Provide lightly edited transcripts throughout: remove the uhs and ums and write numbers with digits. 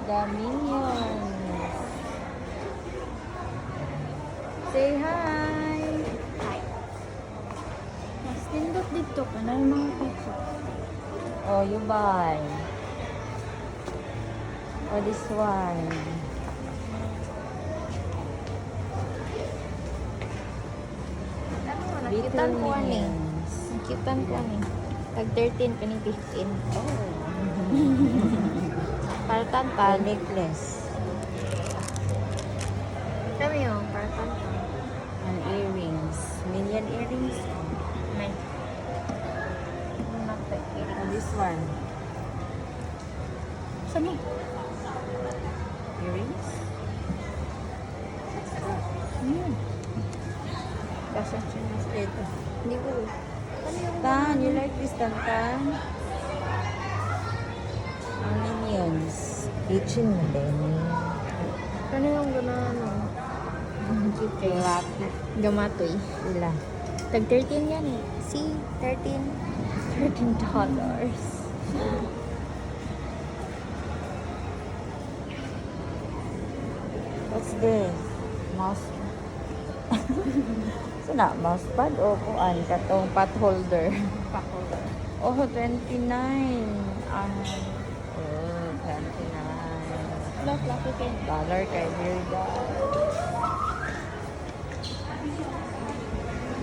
the minions. Say hi. Hi. Mas nindot dito ka na yung mga pizza. Oh, you buy. Oh, this one. Nakitan ko ani. Minions. Nakitan ko ani. Tag 13 kani 15. Oh. Paratan The pan. necklace. Kami yung paratan pan. And earrings. Minion earrings. May. And this one. Saan mo? Earrings. Basta siya ito. Hindi ko. Ano yung Tan, you like this, Tan? Ang minions. Kitchen mo din. Ano yung ganano? Lucky. Gamatoy. Sila. Tag 13 yan eh. See? 13. $13. What's this? Mouse. Sina, mousepad o kuan katong pot holder. Pakolor. Oh, 29. Oh, 29. Look, lucky ken. Dollar kay Virga.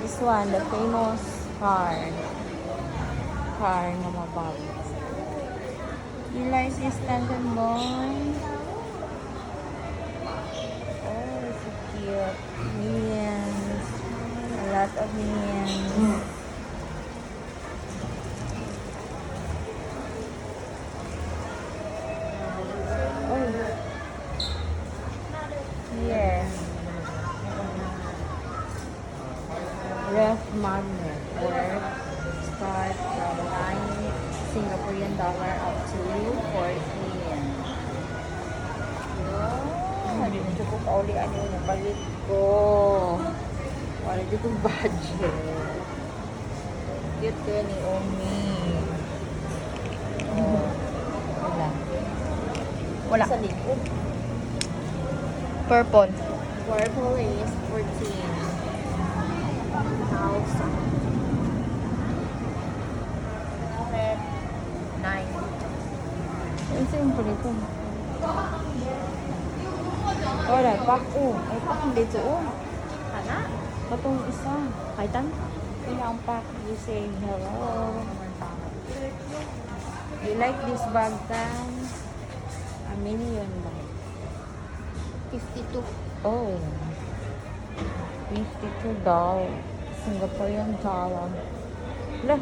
This one, the famous car. Car na mabawit. You like this Tantan boy? Oh, so cute. Minions. A lot of minions. Oh. Here. Ref magnet worth start from 9 Singaporean dollar up to 40 yen. Hindi na siya ko kauli ano yung napalit ko. Wala dito budget. Cute ko ni Omi. Oh. Wala. Wala. Sa likod. Purple. Purple is 14,000. Red, 9. Ito yung palito. Wala, pak. Ay, pak dito. Kana? Patong isa. Kaitan? Ilang pak. You say hello. You like this bag, Tan? A minion bag. 52. Oh. $52. Singaporean dollar. Lah,